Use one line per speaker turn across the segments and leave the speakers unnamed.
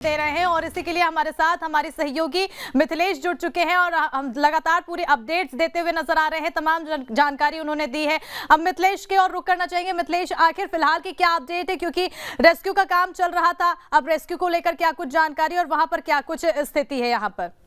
दे रहे हैं और इसी के लिए हमारे साथ हमारे सहयोगी मिथिलेश जुड़ चुके हैं और हम लगातार पूरी अपडेट्स देते हुए नजर आ रहे हैं। तमाम जानकारी उन्होंने दी है। अब मिथिलेश के और रुक करना चाहेंगे। मिथिलेश, आखिर फिलहाल की क्या अपडेट है, क्योंकि रेस्क्यू का काम चल रहा था, अब रेस्क्यू को लेकर क्या कुछ जानकारी और वहां पर क्या कुछ स्थिति है यहाँ पर?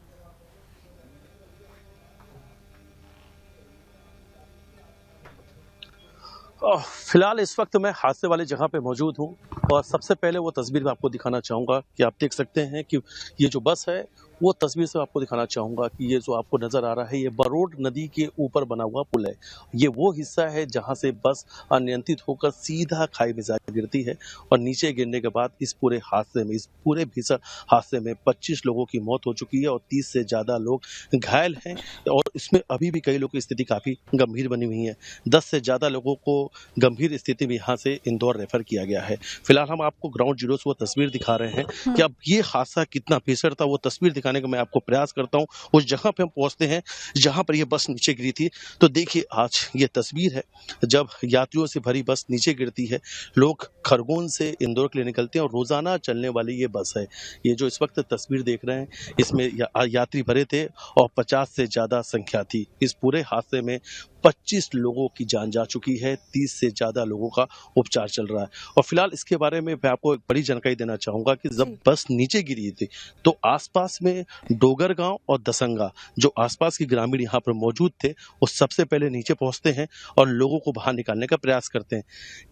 फिलहाल इस वक्त मैं हादसे वाली जगह पे मौजूद हूँ और सबसे पहले वो तस्वीर मैं आपको दिखाना चाहूँगा कि आप देख सकते हैं कि ये जो बस है वो तस्वीर से आपको दिखाना चाहूँगा कि ये जो आपको नज़र आ रहा है ये बरोड नदी के ऊपर बना हुआ पुल है। ये वो हिस्सा है जहाँ से बस अनियंत्रित होकर सीधा खाई में जा गिरती है और नीचे गिरने के बाद इस पूरे हादसे में, इस पूरे भीषण हादसे में 25 लोगों की मौत हो चुकी है और 30 से ज़्यादा लोग घायल हैं और इसमें अभी भी कई लोगों की स्थिति काफ़ी गंभीर बनी हुई है। 10 से ज़्यादा लोगों को गंभीर स्थिति में यहाँ से इंदौर रेफर किया गया है। फिलहाल हम आपको ग्राउंड जीरो से वो तस्वीर दिखा रहे हैं कि अब ये हादसा कितना भीषण था, वो तस्वीर दिखाने का मैं आपको प्रयास करता हूँ। उस जगह पे हम पहुँचते हैं जहाँ पर ये बस नीचे गिरी थी। तो देखिए आज ये तस्वीर है जब यात्रियों से भरी बस नीचे गिरती है। लोग खरगोन से इंदौर के लिए निकलते हैं और रोजाना चलने वाली ये बस है। ये जो इस वक्त तस्वीर देख रहे हैं इसमें यात्री भरे थे और 50 से ज्यादा संख्या थी। इस पूरे हादसे में 25 लोगों की जान जा चुकी है, 30 से ज़्यादा लोगों का उपचार चल रहा है। और फिलहाल इसके बारे में मैं आपको एक बड़ी जानकारी देना चाहूँगा कि जब बस नीचे गिरी थी तो आसपास में डोगर गांव और दसंगा जो आसपास के ग्रामीण यहाँ पर मौजूद थे वो सबसे पहले नीचे पहुँचते हैं और लोगों को बाहर निकालने का प्रयास करते हैं।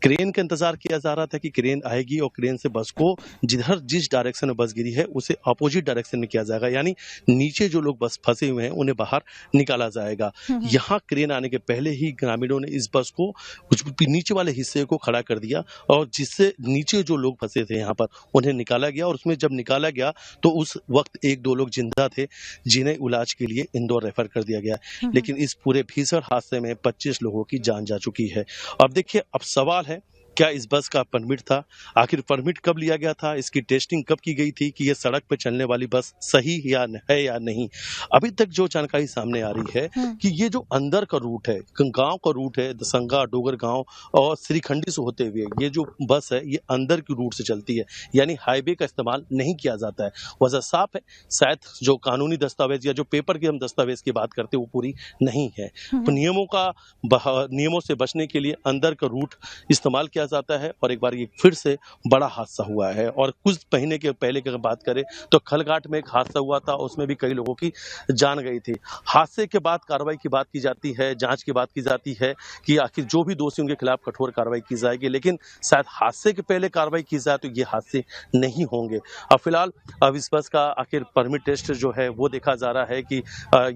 क्रेन का इंतजार किया जा रहा था कि क्रेन आएगी और क्रेन से बस को जिस डायरेक्शन में बस गिरी है उसे अपोजिट डायरेक्शन में किया जाएगा, यानी नीचे जो लोग बस फंसे हुए हैं उन्हें बाहर निकाला जाएगा। यहाँ क्रेन आने के पहले ही ग्रामीणों ने इस बस को कुछ नीचे वाले हिस्से को खड़ा कर दिया और जिससे नीचे जो लोग फंसे थे यहाँ पर उन्हें निकाला गया और उसमें जब निकाला गया तो उस वक्त 1-2 लोग जिंदा थे जिन्हें इलाज के लिए इंदौर रेफर कर दिया गया। लेकिन इस पूरे भीषण हादसे में 25 लोगों की जान जा चुकी है। अब देखिए, अब सवाल है क्या इस बस का परमिट था, आखिर परमिट कब लिया गया था, इसकी टेस्टिंग कब की गई थी कि ये सड़क पर चलने वाली बस सही है या नहीं। अभी तक जो जानकारी सामने आ रही है कि ये जो अंदर का रूट है, गांव का रूट है, दसंगा डोगर गांव और श्रीखंडी से होते हुए ये जो बस है ये अंदर की रूट से चलती है, यानी हाईवे का इस्तेमाल नहीं किया जाता है। वजह साफ है, शायद जो कानूनी दस्तावेज या जो पेपर के हम दस्तावेज की बात करते हैं वो पूरी नहीं है। तो नियमों से बचने के लिए अंदर का रूट इस्तेमाल किया जाता है और एक बार ये फिर से बड़ा हादसा हुआ है। और कुछ महीने के पहले की अगर बात करें तो खलघाट में एक हादसा हुआ था, उसमें भी कई लोगों की जान गई थी। हादसे के बाद कार्रवाई की बात की जाती है, जांच की बात की जाती है कि आखिर जो भी दोषी उनके खिलाफ कठोर कार्रवाई की जाएगी, लेकिन शायद हादसे के पहले कार्रवाई की जाए तो ये हादसे नहीं होंगे। अब फिलहाल अब इस बस का आखिर परमिट टेस्ट जो है वो देखा जा रहा है कि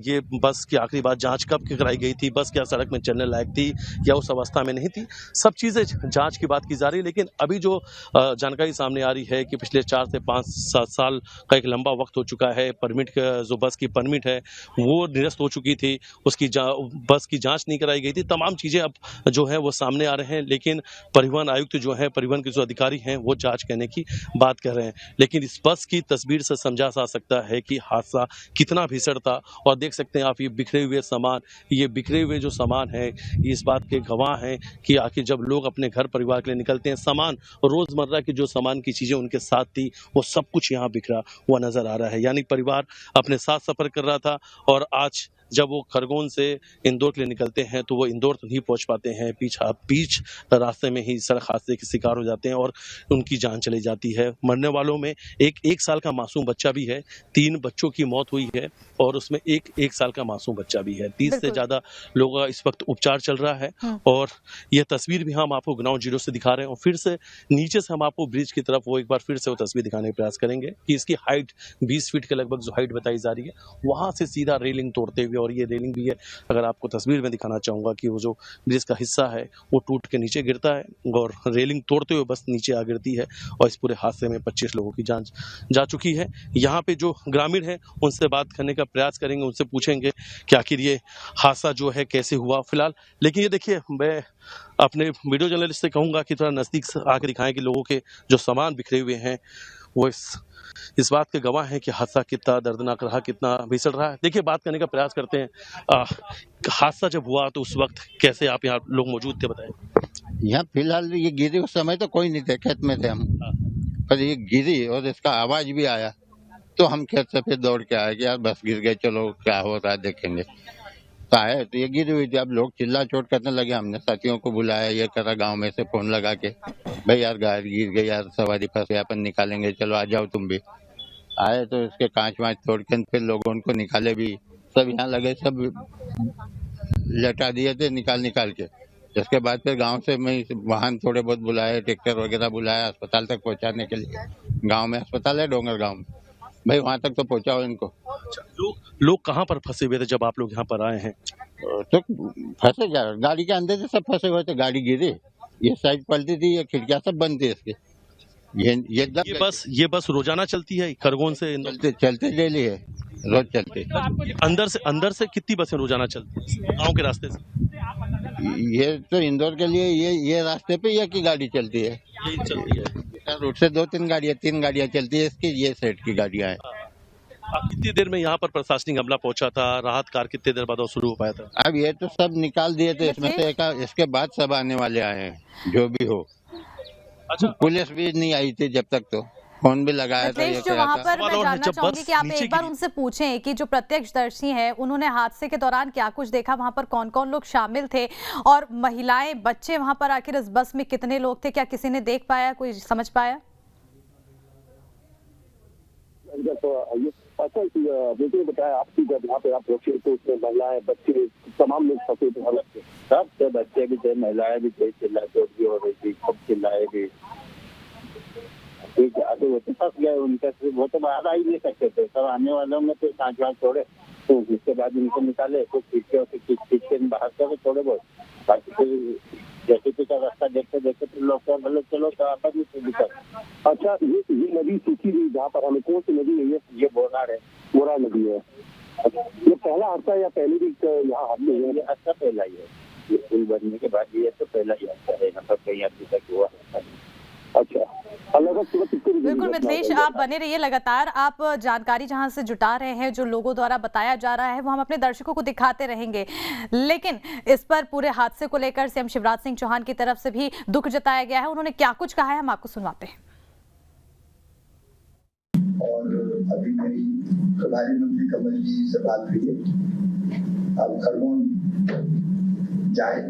ये बस की आखिरी बार जांच कब कराई गई थी, बस क्या सड़क में चलने लायक थी या उस अवस्था में नहीं थी, सब चीजें जांच की बात की जा रही है। लेकिन अभी जो जानकारी सामने आ रही है कि पिछले 4 से 5-7 साल का एक लंबा वक्त हो चुका है, परमिट का जो बस की परमिट है वो निरस्त हो चुकी थी, उसकी बस की जांच नहीं कराई गई थी, तमाम चीजें अब जो है वो सामने आ रहे हैं। लेकिन परिवहन आयुक्त जो है, परिवहन के जो अधिकारी हैं वो जांच करने की बात कर रहे हैं। लेकिन इस बस की तस्वीर से समझा जा सकता है कि हादसा कितना भीषण था। और देख सकते हैं आप ये बिखरे हुए जो सामान है इस बात के गवाह हैं कि आखिर जब लोग अपने घर परिवार के लिए निकलते हैं, सामान रोजमर्रा की जो सामान की चीजें उनके साथ थी वो सब कुछ यहाँ बिखरा हुआ नजर आ रहा है। यानी परिवार अपने साथ सफर कर रहा था और आज जब वो खरगोन से इंदौर के लिए निकलते हैं तो वो इंदौर नहीं पहुंच पाते हैं, बीच रास्ते में ही सड़क हादसे के शिकार हो जाते हैं और उनकी जान चली जाती है। मरने वालों में एक साल का मासूम बच्चा भी है, 3 बच्चों की मौत हुई है और उसमें एक साल का मासूम बच्चा भी है। 30 से ज्यादा लोगों का इस वक्त उपचार चल रहा है और यह तस्वीर भी हम आपको ग्राउंड जीरो से दिखा रहे हैं। और फिर से नीचे से हम आपको ब्रिज की तरफ वो एक बार फिर से वो तस्वीर दिखाने का प्रयास करेंगे कि इसकी हाइट 20 फीट के लगभग जो हाइट बताई जा रही है वहां से सीधा रेलिंग तोड़ते हुए, और ये रेलिंग भी है, अगर आपको तस्वीर में दिखाना चाहूंगा कि वो जो ब्रिज का हिस्सा है वो टूट के नीचे गिरता है और रेलिंग तोड़ते हुए बस नीचे आ गिरती है और इस पूरे हादसे में 25 लोगों की जान जा चुकी है। यहाँ पे जो ग्रामीण है उनसे बात करने का प्रयास करेंगे, उनसे पूछेंगे कि आखिर ये हादसा जो है कैसे हुआ फिलहाल। लेकिन ये देखिए, मैं अपने वीडियो जर्नलिस्ट से कहूंगा कि थोड़ा नजदीक से आकर दिखाएं कि लोगों के जो सामान बिखरे हुए हैं वो इस बात के गवाह हैं कि हादसा कितना दर्दनाक रहा, कितना भीषण रहा है। देखिए, बात करने का प्रयास करते हैं। हादसा जब हुआ तो उस वक्त कैसे आप यहाँ लोग मौजूद थे, बताएं।
यहाँ फिलहाल ये गिरे उस समय तो कोई नहीं थे, खेत में थे हम। पर ये गिरी और इसका आवाज भी आया तो हम खेत से फिर दौड़ के आए कि यार बस गिर गए, चलो क्या हो रहा है देखेंगे। तो आए तो ये गिरी हुई थी। अब लोग चिल्ला चोट करने लगे, हमने साथियों को बुलाया, ये करा गांव में से फोन लगा के, भाई यार गाड़ी गिर गई यार, सवारी फंस गया, अपन निकालेंगे, चलो आ जाओ तुम भी। आए तो इसके कांच वाँच तोड़ के फिर लोगों उनको निकाले भी, सब यहाँ लगे, सब लटा दिए थे निकाल के। इसके बाद फिर गांव से मैं वाहन थोड़े बहुत बुलाए, ट्रैक्टर वगैरह बुलाया अस्पताल तक पहुंचाने के लिए। गांव में अस्पताल है डोंगर गांव में, भाई वहां तक तो पहुंचाओ इनको।
लोग कहाँ पर फंसे हुए थे जब आप लोग यहाँ पर आए हैं?
तो फंसे जा, गाड़ी के अंदर से सब फंसे हुए थे, गाड़ी गिरी, ये साइड पलटी थी, ये खिड़कियां सब बंद थी इसकी।
ये बस रोजाना चलती है खरगोन से इंदौर?
चलते डेली है, रोज चलते।
अंदर से कितनी बसें रोजाना चलती है गाँव के रास्ते से?
ये तो इंदौर के लिए ये रास्ते पे ये की गाड़ी चलती है,
यही चलती है।
रूट से 2-3 गाड़ियाँ 3 गाड़ियाँ चलती है इसकी, ये सेट की गाड़ियाँ हैं।
अब कितनी देर में यहाँ पर प्रशासनिक अमला पहुंचा था? राहत कार्य कितने देर बाद शुरू हो पाया था?
अब ये तो सब निकाल दिए थे इसमें से, इसके बाद सब आने वाले आए हैं जो भी हो।
अच्छा,
पुलिस भी नहीं आई थी जब तक, तो फोन भी लगाया था।
मिथिलेश, जो वहाँ पर मैं जानना चाहूंगी कि आप एक बार उनसे पूछें कि जो प्रत्यक्षदर्शी हैं उन्होंने हादसे के दौरान क्या कुछ देखा, वहाँ पर कौन कौन लोग शामिल थे और महिलाएं बच्चे वहाँ पर आखिर इस बस में कितने लोग थे, क्या किसी ने देख पाया, कोई समझ पाया?
अच्छा, बेटे बताया आपकी जब यहाँ पे आप पहुंचे तो उसमें महिलाएं बच्चे तमाम लोग फंसे थे, सब थे, बच्चे भी थे, महिलाएं भी थे, चिल्ला चोट भी हो रही थी, सब चिल्लाए भी, ठीक है। तो वो तो फंस गए, उनका वो तो बाहर आ ही नहीं सकते थे, सब आने वालों में तो सांच वाँच छोड़े, तो उसके बाद उनको निकाले, तो खींच के बाहर कर थोड़े बहुत, बाकी फिर जैसे का रास्ता देखते देखते फिर लोग बोले चलो आपस में दिक्कत। अच्छा, ये नदी सूखी हुई जहाँ पर हमें, कौन सी नदी है ये बोरार है, बोरा नदी है। ये पहला हादसा या पहले भी यहाँ हादसे? ये हादसा पहला ही है, ये पुल बनने के बाद ये तो पहला ही हादसा है, मतलब कहीं अभी तक हुआ है। अच्छा,
बिल्कुल मिथिलेश, आप बने रहिए, लगातार आप जानकारी जहां से जुटा रहे हैं, जो लोगों द्वारा बताया जा रहा है वो हम अपने दर्शकों को दिखाते रहेंगे। लेकिन इस पर पूरे हादसे को लेकर सीएम शिवराज सिंह चौहान की तरफ से भी दुख जताया गया है, उन्होंने क्या कुछ कहा है हम आपको सुनवाते हैं।
और अभी मेरी प्रभारी मंत्री कमल जी से बात हुई है, अब खरगोन जाए,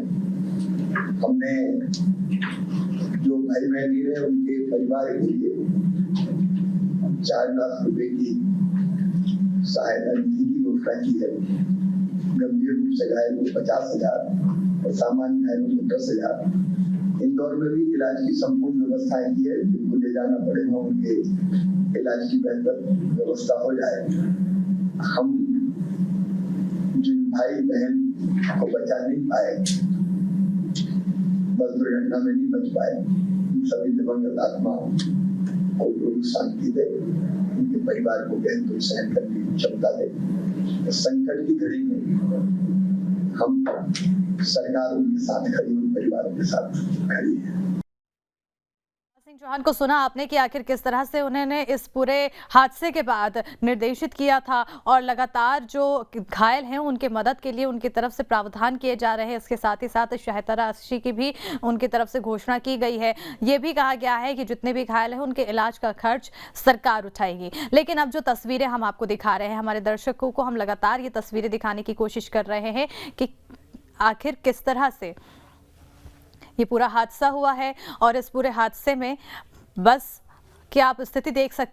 हमने जो भाई बहन गिरे उनके परिवार के लिए 4 लाख रुपए की सहायता निधि की घोषणा की है। गंभीर रूप से घायल को 50,000 और सामान्य घायलों को 10,000। इंदौर में भी इलाज की संपूर्ण व्यवस्थाएं की है, जिनको ले जाना पड़ेगा उनके इलाज की बेहतर व्यवस्था हो जाए। हम जिन भाई बहन को बचा नहीं पाए, बस दुर्घटना में नहीं बच पाए, सभी दिवंगत आत्मा को शांति दे, उनके परिवार को गहन दुख सहन करने की क्षमता दे। संकट की घड़ी में हम सरकार उनके साथ खड़ी, उन परिवारों के साथ खड़ी है।
सिंह चौहान को सुना आपने कि आखिर किस तरह से उन्होंने इस पूरे हादसे के बाद निर्देशित किया था और लगातार जो घायल हैं उनके मदद के लिए उनकी तरफ से प्रावधान किए जा रहे हैं। इसके साथ ही साथ सहायता राशि की भी उनकी तरफ से घोषणा की गई है। ये भी कहा गया है कि जितने भी घायल हैं उनके इलाज का खर्च सरकार उठाएगी। लेकिन अब जो तस्वीरें हम आपको दिखा रहे हैं, हमारे दर्शकों को हम लगातार ये तस्वीरें दिखाने की कोशिश कर रहे हैं कि आखिर किस तरह से ये पूरा हादसा हुआ है और इस पूरे हादसे में बस की आप स्थिति देख सकते हैं।